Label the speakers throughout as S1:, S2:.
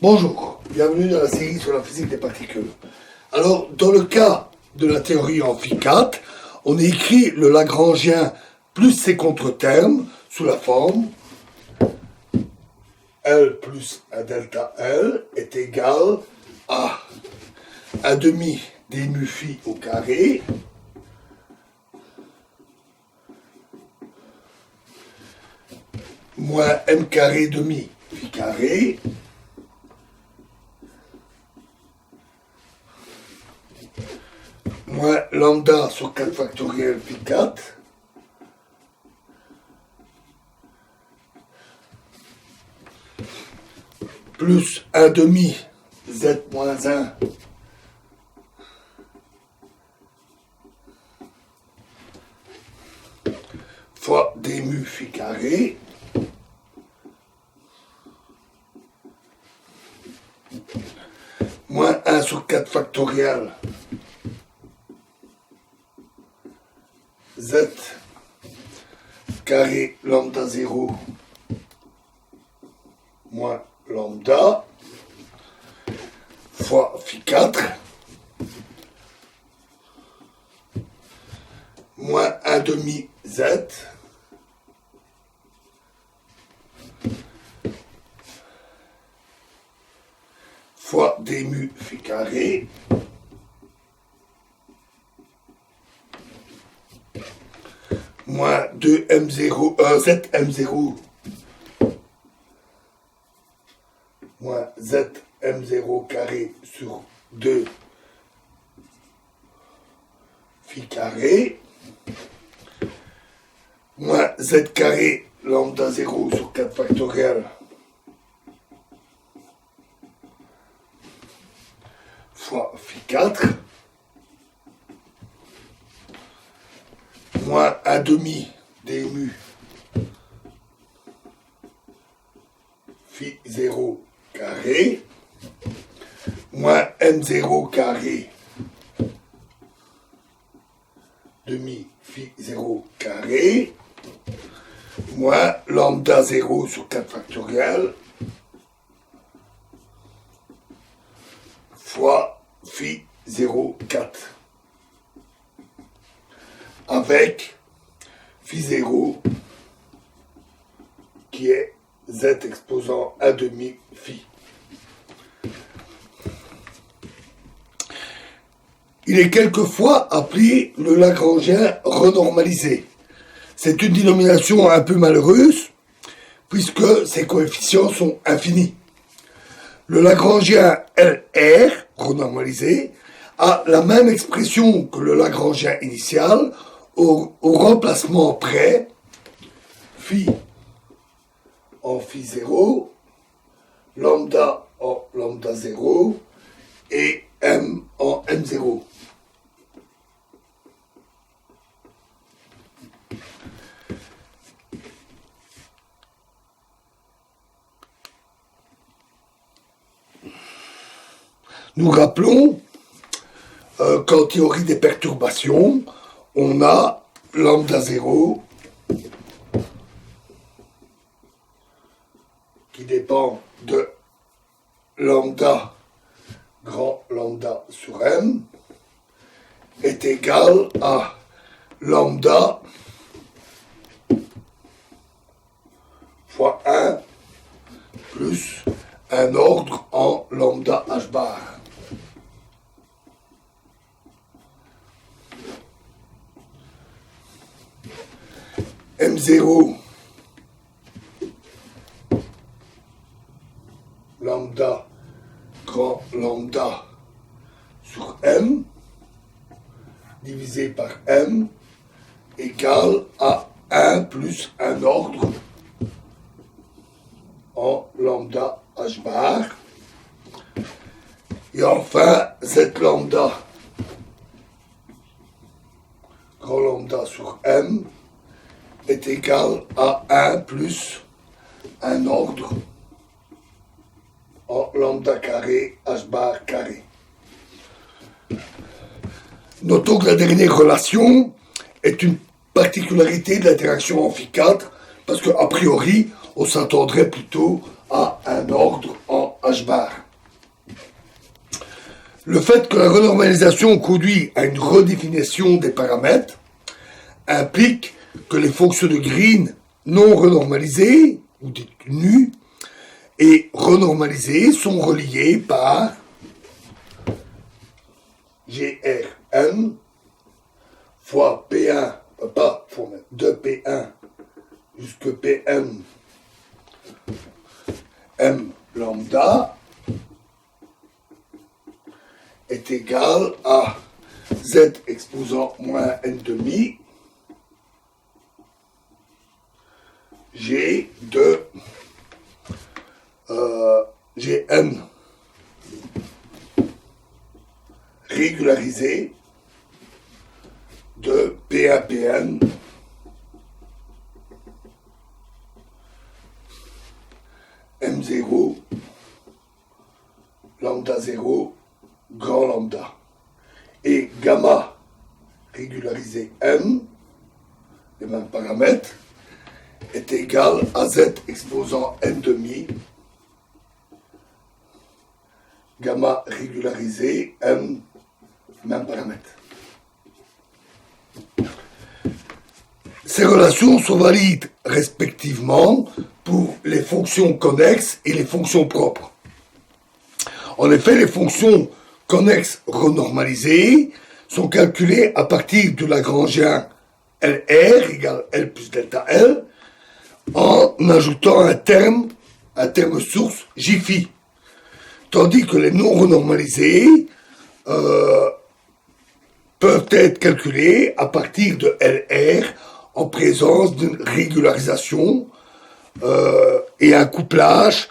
S1: Bonjour, bienvenue dans la série sur la physique des particules. Alors, dans le cas de la théorie en phi 4, on écrit le Lagrangien plus ses contre-termes sous la forme L plus un delta L est égal à un demi d mu phi au carré moins m carré demi phi carré moins lambda sur 4 factoriel phi 4 plus 1 demi z moins 1 fois d mu phi carré moins 1 sur 4 factoriel z carré lambda 0 moins lambda fois phi 4 moins 1 demi z fois d mu phi carré moins 2m0 zm0 moins zm0 carré sur 2 phi carré moins z carré lambda 0 sur 4 factoriel fois phi 4 moins 1 demi d mu phi 0 carré moins m0 carré demi phi 0 carré moins lambda 0 sur 4 factoriel fois phi 0 4 avec phi 0 qui est z exposant 1 demi phi. Il est quelquefois appelé le Lagrangien renormalisé. C'est une dénomination un peu malheureuse puisque ses coefficients sont infinis. Le Lagrangien LR renormalisé a la même expression que le Lagrangien initial au remplacement près phi en phi 0, lambda en lambda 0 et m en m0. Nous rappelons qu'en théorie des perturbations, on a lambda 0 qui dépend de lambda grand lambda sur m est égal à lambda fois 1 plus un ordre en lambda h bar. M0 lambda grand lambda sur m divisé par m égale à 1 plus un ordre en lambda h bar. Et enfin, z lambda grand lambda sur m est égal à 1 plus un ordre en lambda carré h bar carré. Notons que la dernière relation est une particularité de l'interaction en phi 4 parce qu'a priori on s'attendrait plutôt à un ordre en H bar. Le fait que la renormalisation conduit à une redéfinition des paramètres implique que les fonctions de Green non renormalisées, ou dites nues, et renormalisées sont reliées par GRN fois P1, pas fois 2P1 jusque PM M lambda est égal à Z exposant moins N demi G de Gn régularisé de P1Pn M0 lambda 0 grand lambda et gamma régularisé M, les mêmes paramètres, est égal à Z exposant N demi gamma régularisé M, même paramètre. Ces relations sont valides respectivement pour les fonctions connexes et les fonctions propres. En effet, les fonctions connexes renormalisées sont calculées à partir du Lagrangien LR égale L plus delta L en ajoutant un terme source J-phi. Tandis que les non renormalisées peuvent être calculées à partir de LR en présence d'une régularisation et un couplage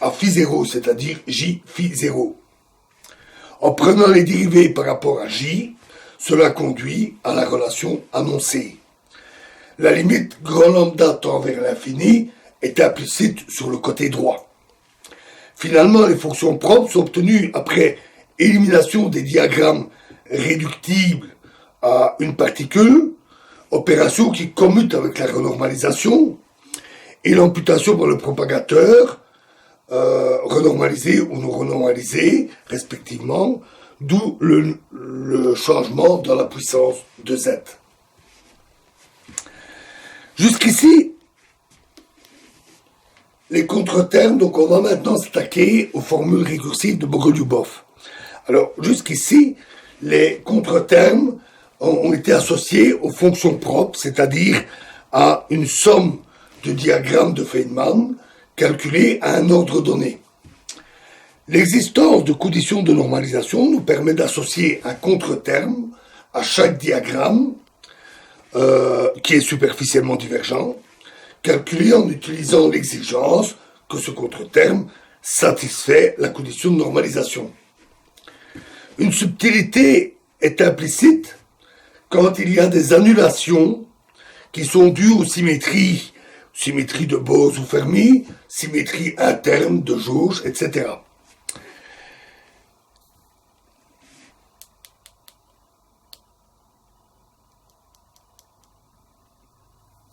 S1: à phi 0, c'est-à-dire J phi 0. En prenant les dérivés par rapport à J, cela conduit à la relation annoncée. La limite grand lambda tend vers l'infini est implicite sur le côté droit. Finalement, les fonctions propres sont obtenues après élimination des diagrammes réductibles à une particule, opération qui commute avec la renormalisation, et l'amputation par le propagateur, renormalisé ou non renormalisé, respectivement, d'où le changement dans la puissance de Z. Jusqu'ici, les contretermes, donc on va maintenant s'attaquer aux formules récursives de Bogoliubov. Alors, jusqu'ici, les contretermes ont été associés aux fonctions propres, c'est-à-dire à une somme de diagrammes de Feynman calculés à un ordre donné. L'existence de conditions de normalisation nous permet d'associer un contreterme à chaque diagramme qui est superficiellement divergent, calculé en utilisant l'exigence que ce contreterme satisfait la condition de normalisation. Une subtilité est implicite quand il y a des annulations qui sont dues aux symétries de Bose ou Fermi, symétrie interne de jauge, etc.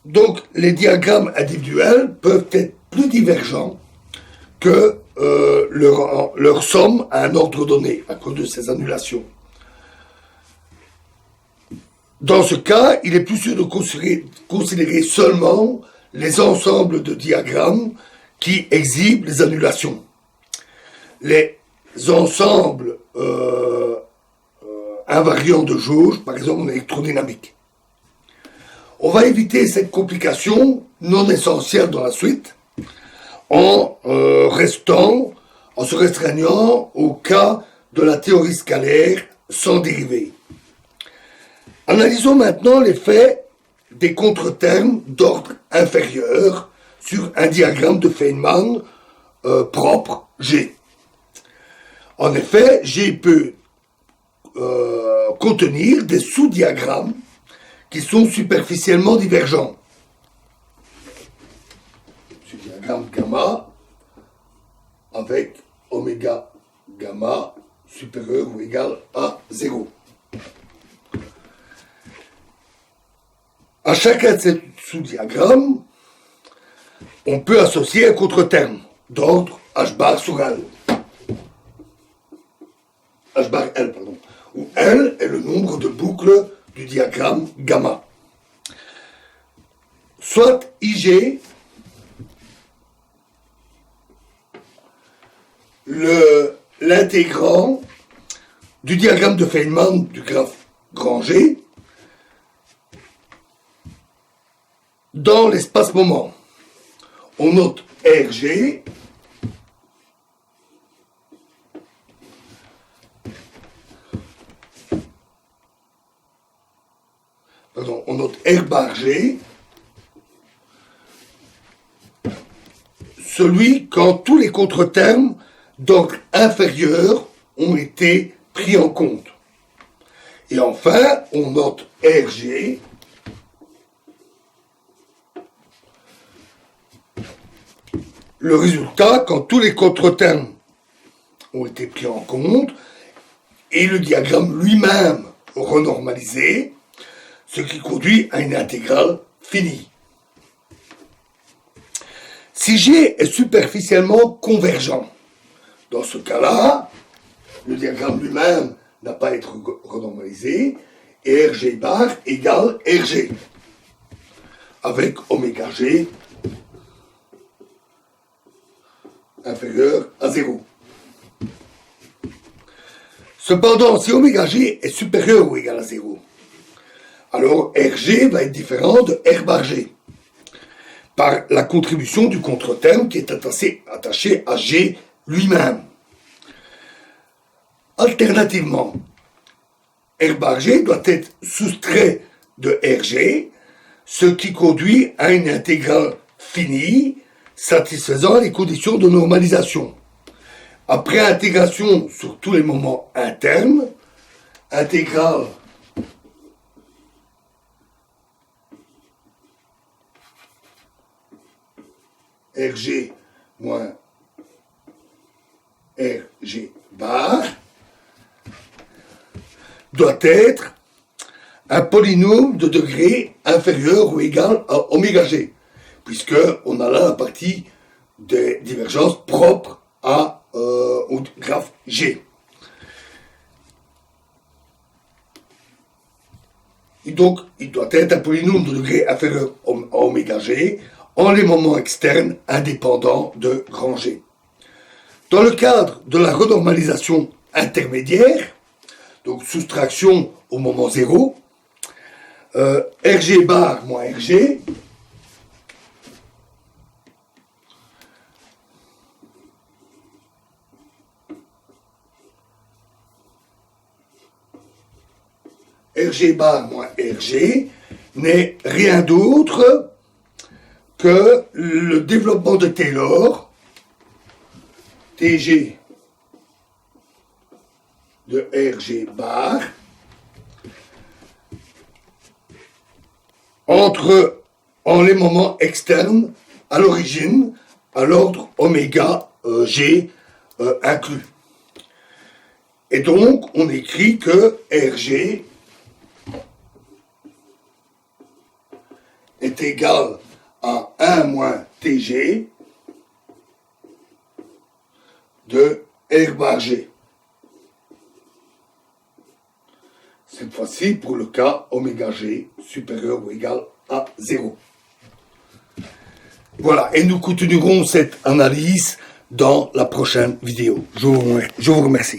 S1: Donc, les diagrammes individuels peuvent être plus divergents que leur somme à un ordre donné, à cause de ces annulations. Dans ce cas, il est plus sûr de considérer seulement les ensembles de diagrammes qui exhibent les annulations. Les ensembles invariants de jauge, par exemple en électrodynamique. On va éviter cette complication non essentielle dans la suite en se restreignant au cas de la théorie scalaire sans dérivée. Analysons maintenant l'effet des contretermes d'ordre inférieur sur un diagramme de Feynman propre G. En effet, G peut contenir des sous-diagrammes qui sont superficiellement divergents. Ce diagramme gamma avec oméga gamma supérieur ou égal à 0. À chacun de ces sous-diagrammes, on peut associer un contreterme d'ordre H bar sur L. H bar L, pardon. Où L est le nombre de boucles du diagramme gamma. Soit IG, l'intégrant du diagramme de Feynman du graphe grand G dans l'espace-moment. On note RG on note R bar G, celui quand tous les contretermes d'ordre inférieur ont été pris en compte. Et enfin, on note RG, le résultat quand tous les contretermes ont été pris en compte et le diagramme lui-même renormalisé, ce qui conduit à une intégrale finie. Si G est superficiellement convergent, dans ce cas-là, le diagramme lui-même n'a pas à être renormalisé et RG bar égale RG avec oméga G inférieur à 0. Cependant, si oméga G est supérieur ou égal à 0, alors RG va être différent de R bar G par la contribution du contreterme qui est attaché à G lui-même. Alternativement, R bar G doit être soustrait de RG, ce qui conduit à une intégrale finie satisfaisant les conditions de normalisation. Après intégration sur tous les moments internes, intégrale RG moins RG bar doit être un polynôme de degré inférieur ou égal à oméga G, puisque on a là la partie des divergences propres au graphe G. Et donc, il doit être un polynôme de degré inférieur à oméga G en les moments externes indépendants de grand G. Dans le cadre de la renormalisation intermédiaire, donc soustraction au moment 0, RG bar moins RG, RG bar moins RG n'est rien d'autre que le développement de Taylor, TG de RG bar, en les moments externes à l'origine, à l'ordre oméga G inclus. Et donc, on écrit que RG est égal à 1 moins TG de R bar G. Cette fois-ci pour le cas oméga G supérieur ou égal à 0. Voilà, et nous continuerons cette analyse dans la prochaine vidéo. Je vous remercie.